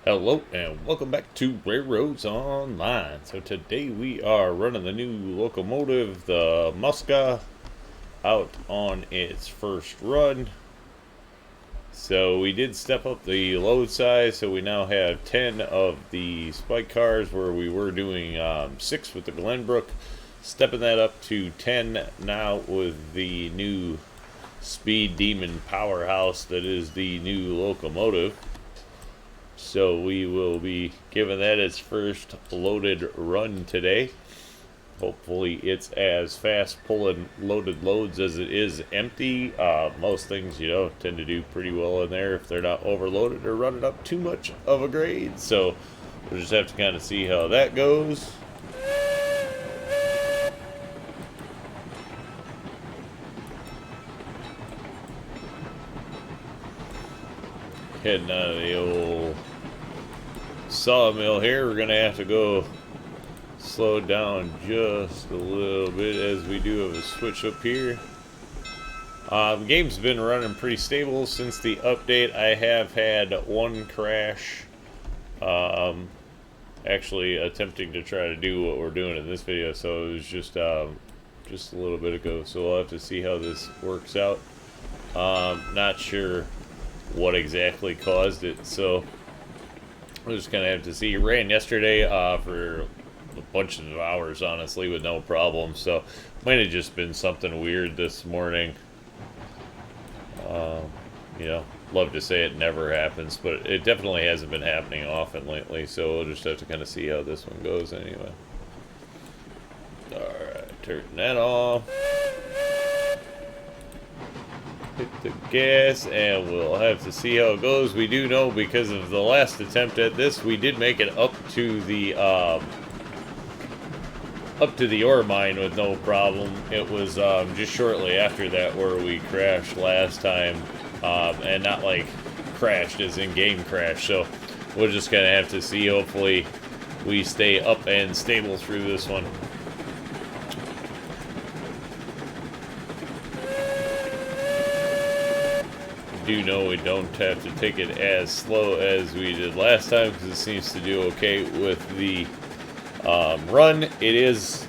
Hello and welcome back to RailRoads Online. So today we are running the new locomotive, the Mosca, out on its first run. So we did step up the load size, so we now have 10 of the spike cars where we were doing 6 with the Glenbrook. Stepping that up to 10 now with the new Speed Demon powerhouse that is the new locomotive. So we will be giving that its first loaded run today. Hopefully it's as fast pulling loaded loads as it is empty. Most things, tend to do pretty well in there if they're not overloaded or running up too much of a grade. So we'll just have to kind of see how that goes. Heading out of the old sawmill here, we're gonna have to go slow down just a little bit as we do have a switch up here. The game's been running pretty stable since the update. I have had one crash, actually attempting to try to do what we're doing in this video, so it was just a little bit ago, so we'll have to see how this works out. Not sure what exactly caused it, so we're just gonna have to see. Ran yesterday for a bunch of hours, honestly, with no problem, so might have just been something weird this morning. Love to say it never happens, but it definitely hasn't been happening often lately, so we'll just have to kind of see how this one goes anyway. Alright, turn that off. Hit the gas, and we'll have to see how it goes. We do know, because of the last attempt at this, we did make it up to the ore mine with no problem. It was just shortly after that where we crashed last time, and not like crashed as in game crash. So we're just gonna have to see. Hopefully we stay up and stable through this one. Do know we don't have to take it as slow as we did last time, because it seems to do okay with the run. It is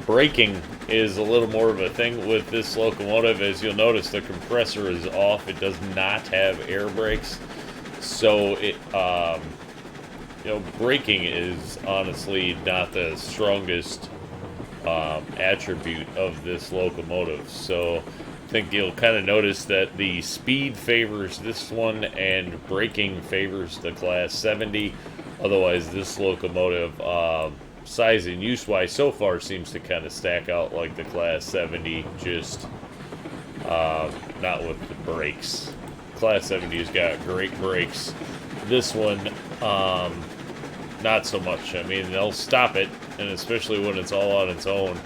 braking is a little more of a thing with this locomotive. As you'll notice, the compressor is off. It does not have air brakes, so it braking is honestly not the strongest attribute of this locomotive. So I think you'll kind of notice that the speed favors this one and braking favors the Class 70. Otherwise, this locomotive, size and use-wise, so far seems to kind of stack out like the Class 70, just not with the brakes. Class 70's got great brakes. This one, not so much. I mean, they'll stop it, and especially when it's all on its own.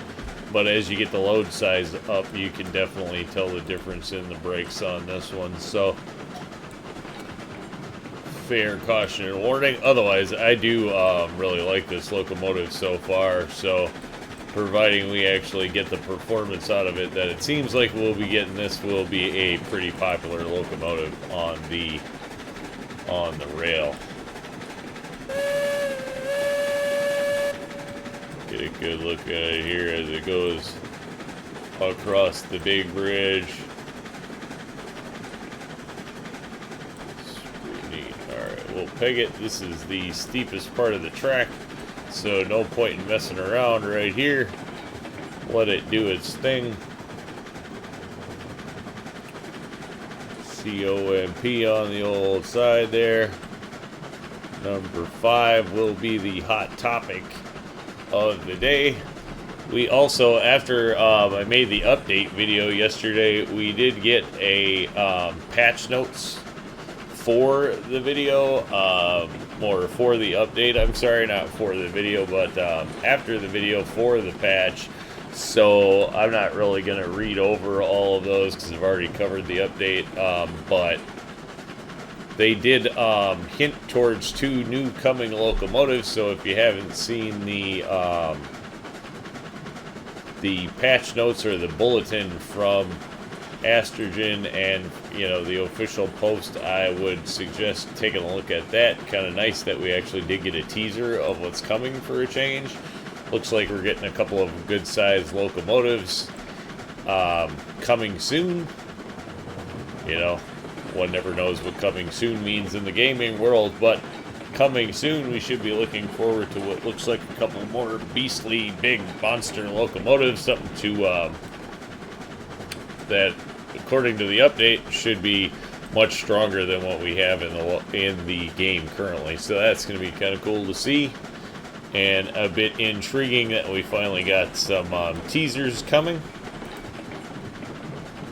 But as you get the load size up, you can definitely tell the difference in the brakes on this one. So, fair caution and warning. Otherwise, I do really like this locomotive so far. So, providing we actually get the performance out of it that it seems like we'll be getting, this will be a pretty popular locomotive on the rail. Get a good look at it here as it goes across the big bridge. It's pretty neat. Alright, we'll peg it. This is the steepest part of the track, so no point in messing around right here. Let it do its thing. COMP on the old side there. Number 5 will be the hot topic of the day. We also, after I made the update video yesterday, we did get a patch notes for the video, or for the update. I'm sorry, not for the video, but after the video for the patch. So I'm not really going to read over all of those because I've already covered the update, but they did hint towards 2 new coming locomotives. So if you haven't seen the patch notes or the bulletin from Astrogen and, you know, the official post, I would suggest taking a look at that. Kind of nice that we actually did get a teaser of what's coming for a change. Looks like we're getting a couple of good-sized locomotives coming soon. You know, one never knows what coming soon means in the gaming world, but coming soon, we should be looking forward to what looks like a couple more beastly big monster locomotives, something to that, according to the update, should be much stronger than what we have in the game currently. So that's going to be kind of cool to see, and a bit intriguing that we finally got some teasers coming.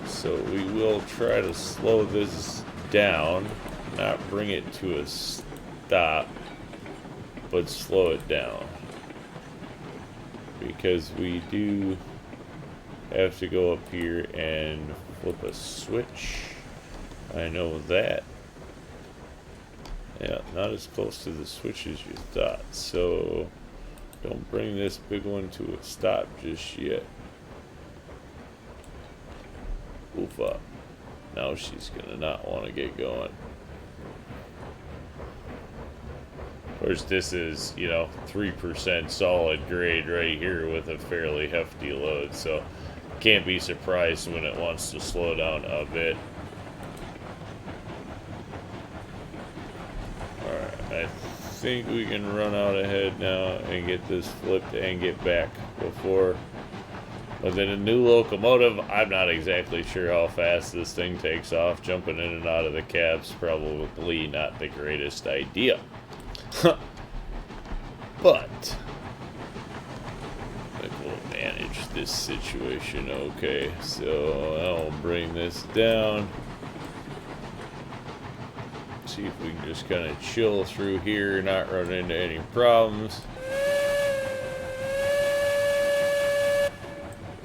So we will try to slow this down, not bring it to a stop, but slow it down, because we do have to go up here and flip a switch. I know that. Yeah, not as close to the switch as you thought, so don't bring this big one to a stop just yet. Oof up. Now she's gonna not want to get going. Of course, this is, you know, 3% solid grade right here with a fairly hefty load, so can't be surprised when it wants to slow down a bit. Alright, I think we can run out ahead now and get this flipped and get back before. But then a new locomotive, I'm not exactly sure how fast this thing takes off. Jumping in and out of the cab's probably not the greatest idea. But I think we'll manage this situation okay. So I'll bring this down. See if we can just kind of chill through here, not run into any problems.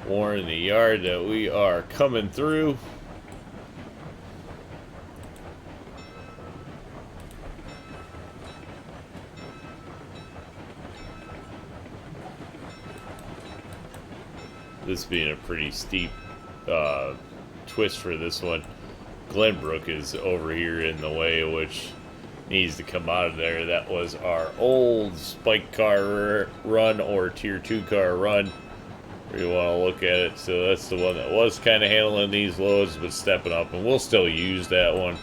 Warn the yard that we are coming through. This being a pretty steep twist for this one. Glenbrook is over here in the way, which needs to come out of there. That was our old spike car run or tier 2 car run. You want to look at it. So that's the one that was kind of handling these loads but stepping up, and we'll still use that one,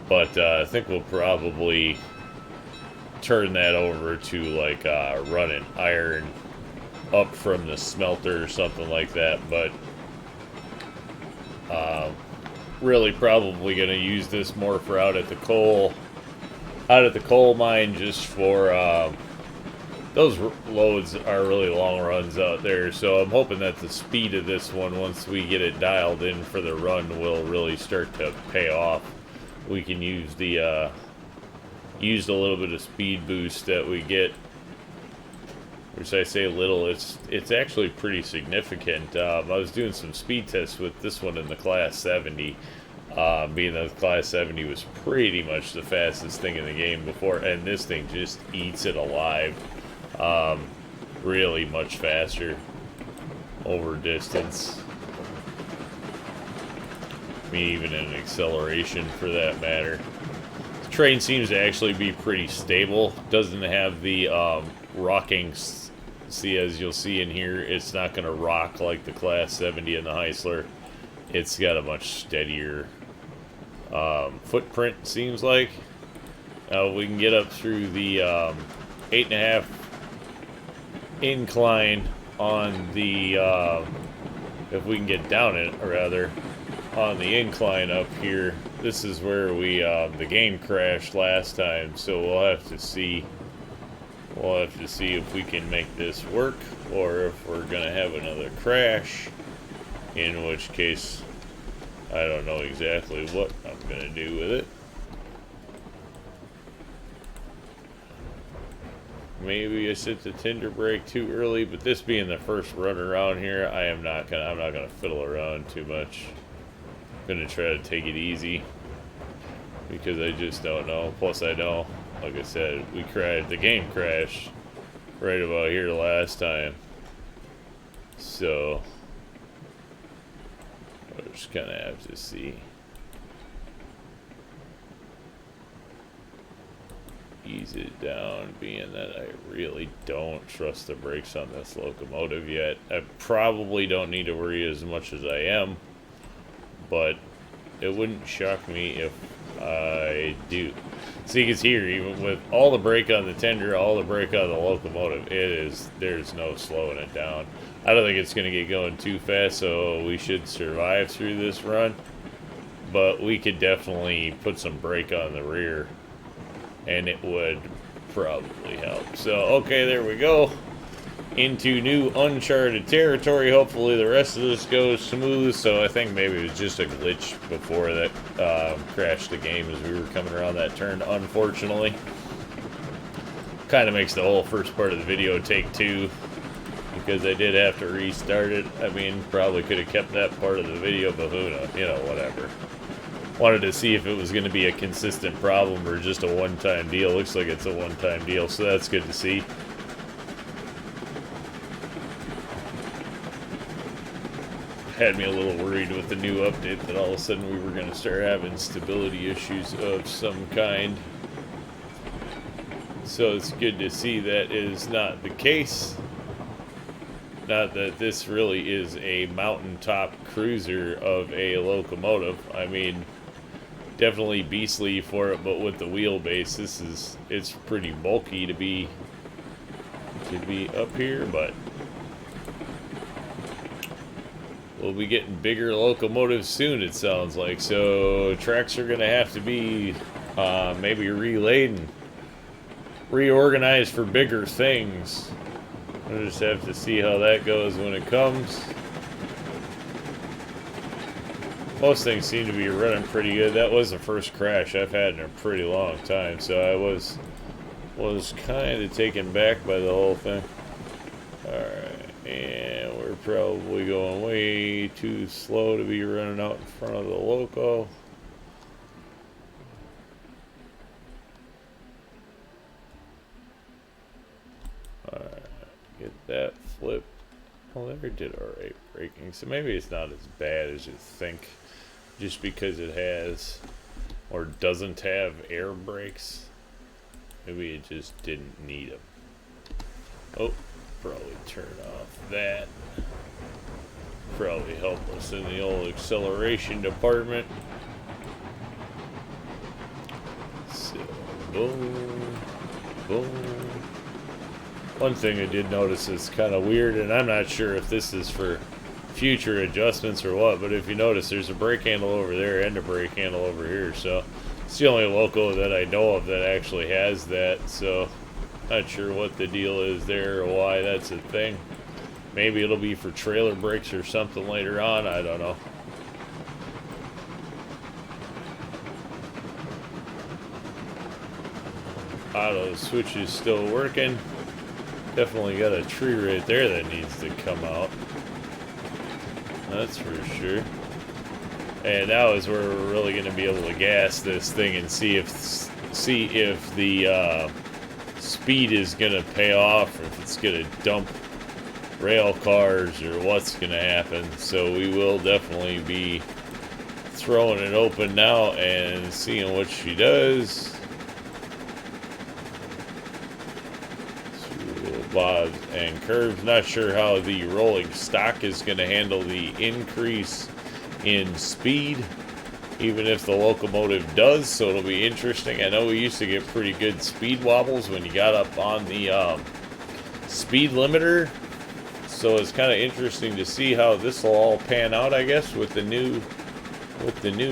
but I think we'll probably turn that over to like running iron up from the smelter or something like that. But really probably going to use this more for out at the coal mine, just for those loads are really long runs out there, so I'm hoping that the speed of this one, once we get it dialed in for the run, will really start to pay off. We can use the little bit of speed boost that we get, which I say little, it's actually pretty significant. I was doing some speed tests with this one in the Class 70, being that the Class 70 was pretty much the fastest thing in the game before, and this thing just eats it alive. Really much faster over distance. I mean, even in acceleration for that matter. The train seems to actually be pretty stable. Doesn't have the rocking. See, as you'll see in here, it's not going to rock like the Class 70 and the Heisler. It's got a much steadier footprint, seems like. We can get up through the 8.5 incline on the if we can get down it, or rather on the incline up here. This is where we the game crashed last time, so we'll have to see if we can make this work, or if we're gonna have another crash, in which case I don't know exactly what I'm gonna do with it. Maybe I set the tender brake too early, but this being the first run around here, I'm not gonna fiddle around too much. I'm gonna try to take it easy, because I just don't know. Plus, I know, like I said, the game crashed right about here last time. So We'll just kind of have to see. Ease it down, being that I really don't trust the brakes on this locomotive yet. I probably don't need to worry as much as I am, but it wouldn't shock me if I do. So you can see here, even with all the brake on the tender, all the brake on the locomotive, there's no slowing it down. I don't think it's going to get going too fast, so we should survive through this run. But we could definitely put some brake on the rear, and it would probably help. So, okay, there we go. Into new uncharted territory. Hopefully the rest of this goes smooth. So I think maybe it was just a glitch before that crashed the game as we were coming around that turn, unfortunately. Kind of makes the whole first part of the video take two, because I did have to restart it. I mean, probably could have kept that part of the video, but who knows, you know, whatever. Wanted to see if it was going to be a consistent problem or just a one-time deal. Looks like it's a one-time deal, so that's good to see. Had me a little worried with the new update that all of a sudden we were going to start having stability issues of some kind. So it's good to see that is not the case. Not that this really is a mountaintop cruiser of a locomotive. I mean, definitely beastly for it, but with the wheelbase, it's pretty bulky to be up here, but we'll be getting bigger locomotives soon, it sounds like. So tracks are gonna have to be maybe relayed and reorganized for bigger things. We'll just have to see how that goes when it comes. Most things seem to be running pretty good. That was the first crash I've had in a pretty long time, so I was kind of taken back by the whole thing. Alright, and we're probably going way too slow to be running out in front of the loco. Alright, get that flip. Well, there did alright braking, so maybe it's not as bad as you think, just because it has or doesn't have air brakes. Maybe it just didn't need them. Oh, probably turn off that. Probably help us in the old acceleration department. So, boom, boom. One thing I did notice is kind of weird, and I'm not sure if this is for future adjustments or what, but if you notice, there's a brake handle over there and a brake handle over here. So it's the only loco that I know of that actually has that. So not sure what the deal is there or why that's a thing. Maybe it'll be for trailer brakes or something later on. I don't know. Auto switch is still working. Definitely got a tree right there that needs to come out. That's for sure. And now is where we're really going to be able to gas this thing and see if the speed is going to pay off, or if it's going to dump rail cars, or what's going to happen. So we will definitely be throwing it open now and seeing what she does. Bobs and curves. Not sure how the rolling stock is going to handle the increase in speed, even if the locomotive does, so it'll be interesting. I know we used to get pretty good speed wobbles when you got up on the speed limiter, so it's kind of interesting to see how this will all pan out, I guess, with the new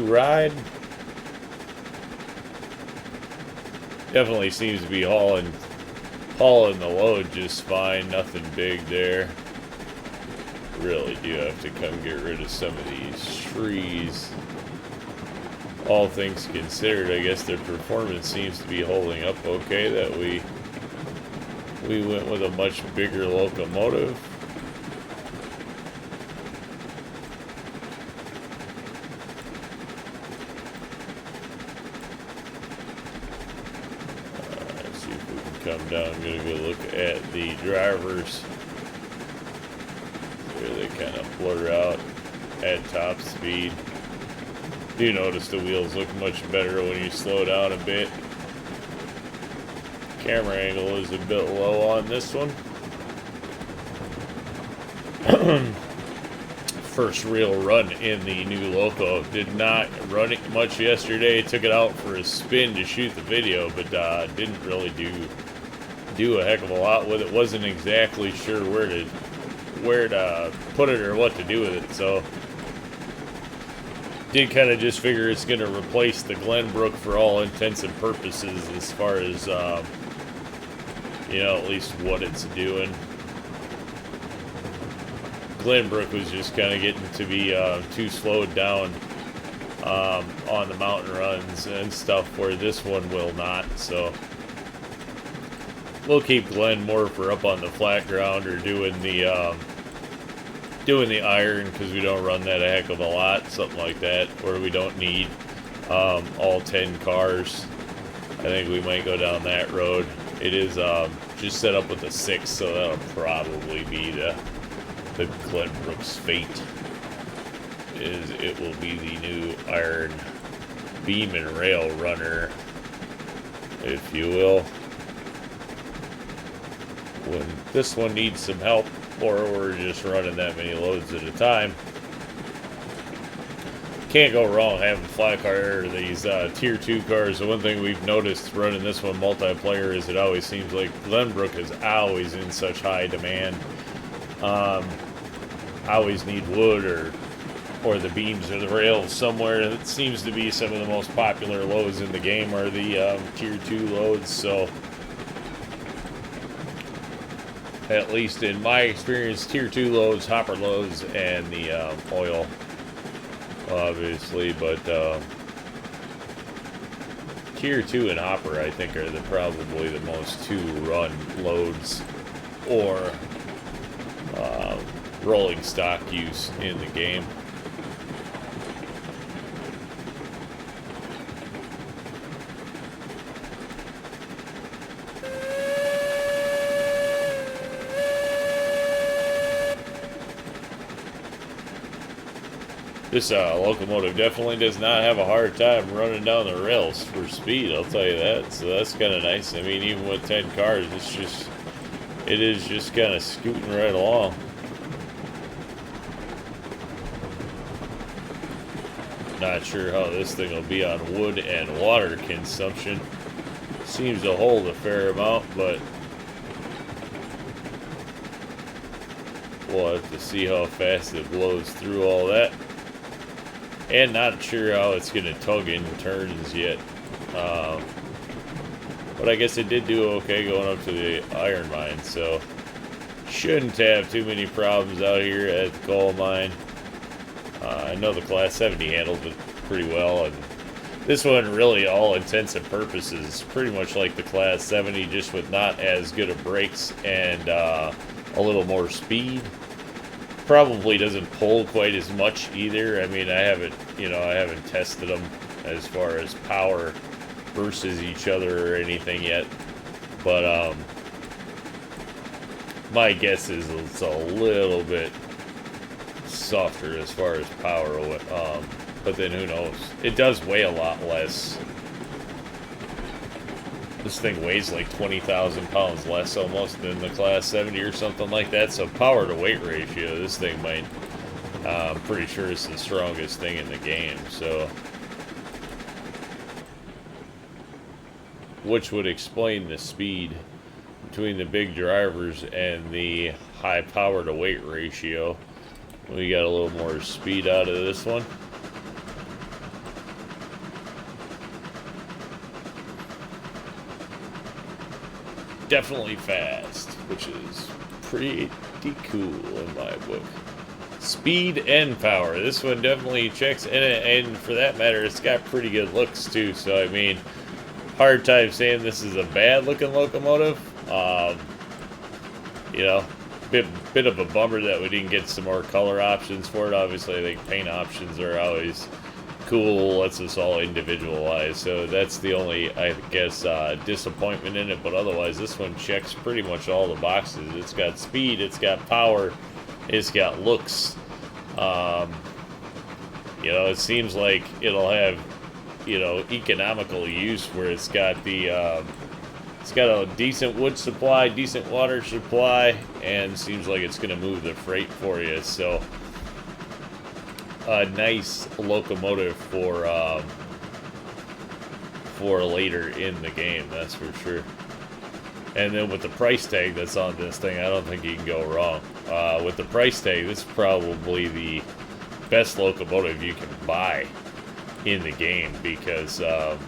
ride. Definitely seems to be hauling the load just fine, nothing big there. Really do have to come get rid of some of these trees. All things considered, I guess their performance seems to be holding up okay, that we went with a much bigger locomotive. Come down, I'm gonna go look at the drivers. Where they kind of blur out. at top speed. Do notice the wheels look much better when you slow down a bit. Camera angle is a bit low on this one. First real run in the new Loco. Did not run it much yesterday. Took it out for a spin to shoot the video, but didn't really do a heck of a lot with it. Wasn't exactly sure where to put it or what to do with it, so did kind of just figure it's going to replace the Glenbrook for all intents and purposes as far as you know, at least what it's doing. Glenbrook was just kind of getting to be too slowed down on the mountain runs and stuff, where this one will not. So we'll keep Glen more for up on the flat ground or doing the iron, because we don't run that a heck of a lot, something like that, or we don't need all 10 cars. I think we might go down that road. It is just set up with a 6, so that'll probably be the Glenbrook's fate. It will be the new iron beam and rail runner, if you will, when this one needs some help, or we're just running that many loads at a time. Can't go wrong having flat car or these tier 2 cars. The one thing we've noticed running this one multiplayer is it always seems like Glenbrook is always in such high demand. Always need wood or the beams or the rails somewhere. It seems to be some of the most popular loads in the game are the tier 2 loads. So at least in my experience, tier 2 loads, hopper loads, and the oil, obviously, but tier 2 and hopper, I think, are probably the most to-run loads, or rolling stock use in the game. This locomotive definitely does not have a hard time running down the rails for speed, I'll tell you that. So that's kind of nice. I mean, even with 10 cars, it is just kind of scooting right along. Not sure how this thing will be on wood and water consumption. Seems to hold a fair amount, but we'll have to see how fast it blows through all that. And not sure how it's going to tug in turns yet. But I guess it did do okay going up to the iron mine, so shouldn't have too many problems out here at the coal mine. I know the Class 70 handles it pretty well, and this one, really, all intents and purposes, is pretty much like the Class 70, just with not as good of brakes and a little more speed. Probably doesn't pull quite as much either. I mean, I haven't tested them as far as power versus each other or anything yet, but my guess is it's a little bit softer as far as power, but then who knows? It does weigh a lot less. This thing weighs like 20,000 pounds less almost than the Class 70 or something like that, so power to weight ratio, this thing might, I'm pretty sure it's the strongest thing in the game, so, which would explain the speed between the big drivers and the high power to weight ratio. We got a little more speed out of this one. Definitely fast, which is pretty cool in my book. Speed and power. This one definitely checks, and for that matter, it's got pretty good looks too. So I mean, hard time saying this is a bad looking locomotive. You know, bit of a bummer that we didn't get some more color options for it. Obviously, I think paint options are always cool, lets us all individualize, so that's the only, I guess, disappointment in it. But otherwise, this one checks pretty much all the boxes. It's got speed, it's got power, it's got looks. You know, it seems like it'll have, you know, economical use where it's got the it's got a decent wood supply, decent water supply, and seems like it's going to move the freight for you. So, a nice locomotive for later in the game, that's for sure. And then with the price tag that's on this thing, I don't think you can go wrong. With the price tag, this is probably the best locomotive you can buy in the game because it's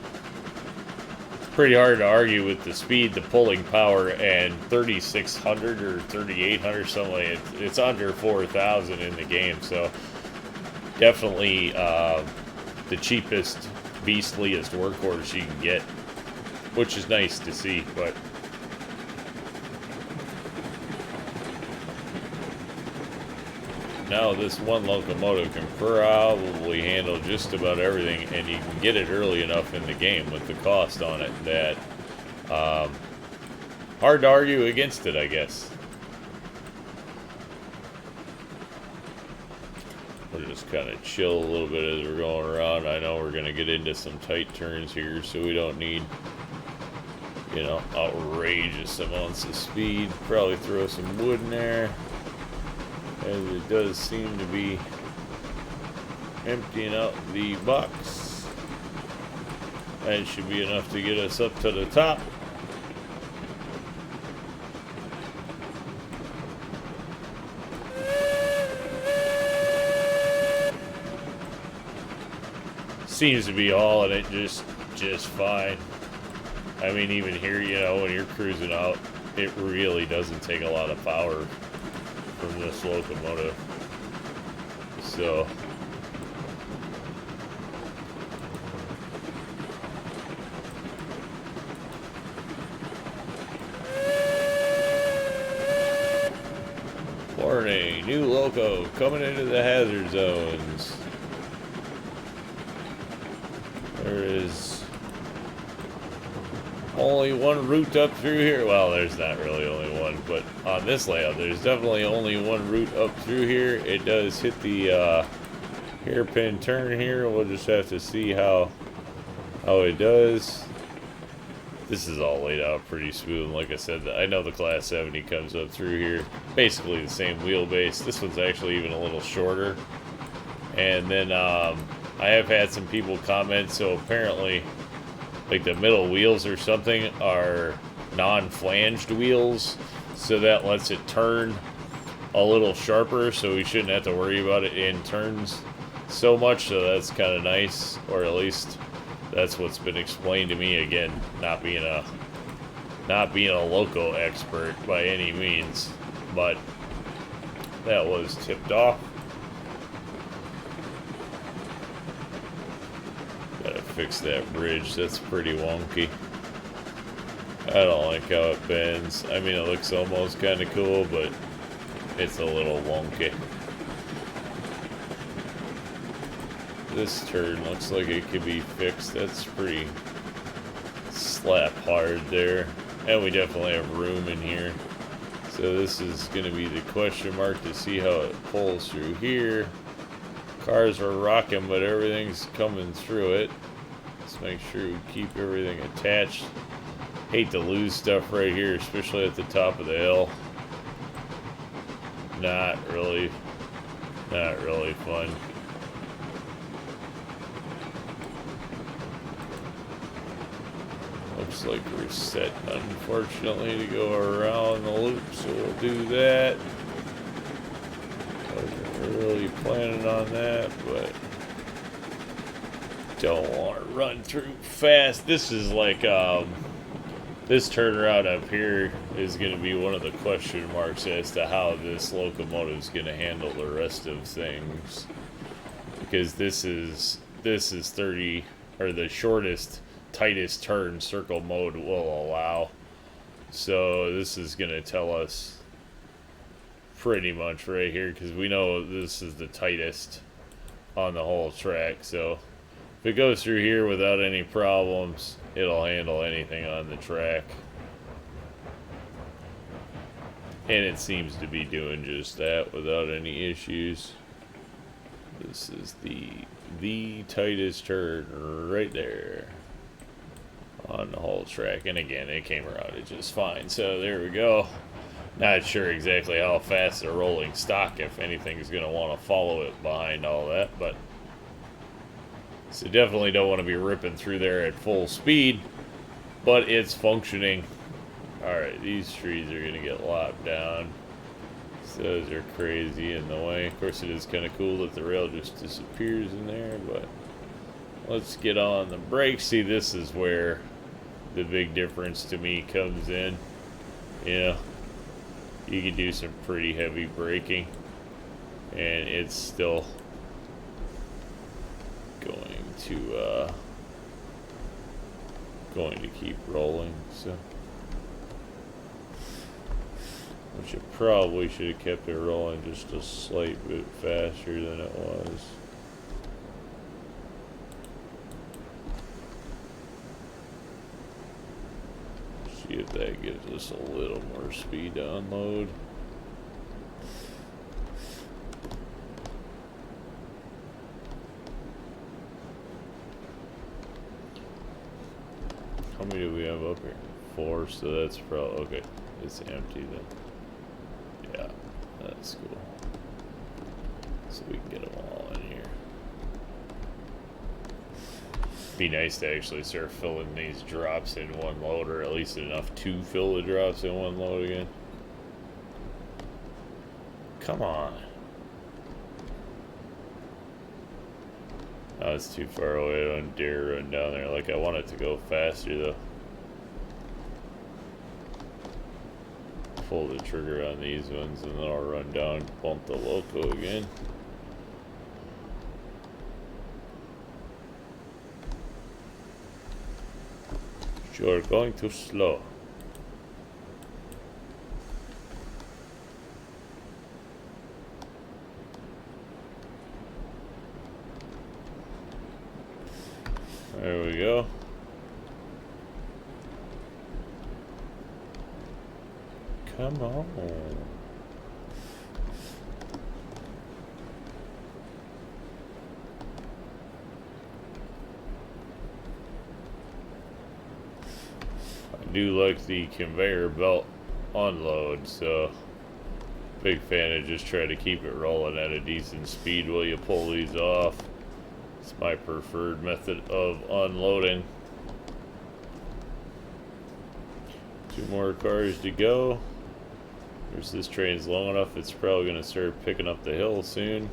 pretty hard to argue with the speed, the pulling power, and 3,600 or 3,800 something. It's under 4,000 in the game, so definitely the cheapest, beastliest workhorse you can get, which is nice to see. But now this one locomotive can probably handle just about everything, and you can get it early enough in the game with the cost on it that hard to argue against it, I guess. We'll just kind of chill a little bit as we're going around. I know we're going to get into some tight turns here, so we don't need, you know, outrageous amounts of speed. Probably throw some wood in there, as it does seem to be emptying out the box. That should be enough to get us up to the top. Seems to be hauling it just fine. I mean, even here, you know, when you're cruising out, it really doesn't take a lot of power from this locomotive. So warning, new loco coming into the hazard zones. There is only one route up through here. Well, there's not really only one, but on this layout, there's definitely only one route up through here. It does hit the hairpin turn here. We'll just have to see how it does. This is all laid out pretty smooth. Like I said, I know the Class 70 comes up through here. Basically the same wheelbase. This one's actually even a little shorter. And then I have had some people comment, so apparently like the middle wheels or something are non-flanged wheels, so that lets it turn a little sharper, so we shouldn't have to worry about it in turns so much. So that's kind of nice, or at least that's what's been explained to me. Again, not being a loco expert by any means, but that was tipped off. Gotta fix that bridge, that's pretty wonky. I don't like how it bends. I mean, it looks almost kind of cool, but it's a little wonky. This turn looks like it could be fixed. That's pretty slap hard there. And we definitely have room in here. So this is going to be the question mark to see how it pulls through here. Cars are rocking, but everything's coming through it. Let's make sure we keep everything attached. Hate to lose stuff right here, especially at the top of the hill. Not really fun. Looks like we're set, unfortunately, to go around the loop, so we'll do that. Wasn't really planning on that, but don't want to run through fast. This is like, this turnaround up here is going to be one of the question marks as to how this locomotive is going to handle the rest of things, because this is 30, or the shortest, tightest turn circle mode will allow. So this is going to tell us pretty much right here, because we know this is the tightest on the whole track. So if it goes through here without any problems, it'll handle anything on the track. And it seems to be doing just that without any issues. This is the the tightest turn right there on the whole track. And again, it came around it just fine. So there we go. Not sure exactly how fast a rolling stock, if anything, is going to want to follow it behind all that, but so definitely don't want to be ripping through there at full speed, but it's functioning. Alright, these trees are going to get lopped down. So those are crazy in the way. Of course, it is kind of cool that the rail just disappears in there, but let's get on the brakes. See, this is where the big difference to me comes in. Yeah, you can do some pretty heavy braking, and it's still going to keep rolling. So, which it probably should have kept it rolling just a slight bit faster than it was. See if that gives us a little more speed to unload. How many do we have up here? 4, so that's probably okay. It's empty then. Yeah, that's cool. So we can get them all in here. Be nice to actually start filling these drops in one load, or at least enough to fill the drops in one load again. Come on. Oh, it's too far away. I don't dare run down there. Like, I want it to go faster, though. Pull the trigger on these ones, and then I'll run down and bump the loco again. You're going too slow. There we go. Come on. I do like the conveyor belt unload, so big fan of just try to keep it rolling at a decent speed while you pull these off. It's my preferred method of unloading. 2 more cars to go. This train's long enough, it's probably going to start picking up the hill soon.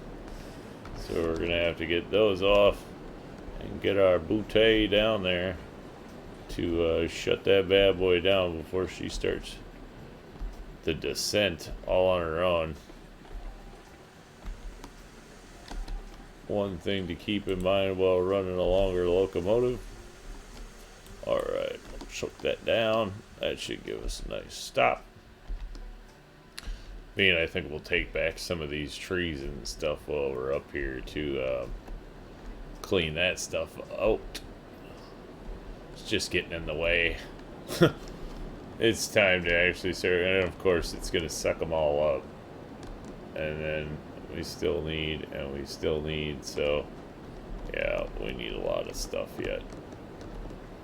So we're going to have to get those off and get our bootay down there to shut that bad boy down before she starts the descent all on her own. One thing to keep in mind while running a longer locomotive. Alright, choke that down. That should give us a nice stop. Me and I think we'll take back some of these trees and stuff while we're up here to clean that stuff out. It's just getting in the way. It's time to actually start, and of course it's going to suck them all up. And then we still need, and we still need, so yeah, we need a lot of stuff yet.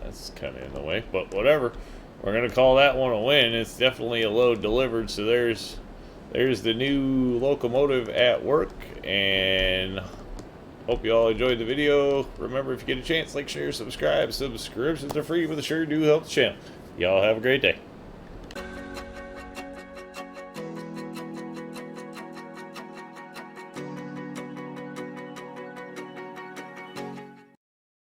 That's kind of in the way, but whatever. We're going to call that one a win. It's definitely a load delivered, so there's the new locomotive at work, and hope you all enjoyed the video. Remember, if you get a chance, like, share, subscribe. Subscriptions are free, but they sure do help the channel. Y'all have a great day.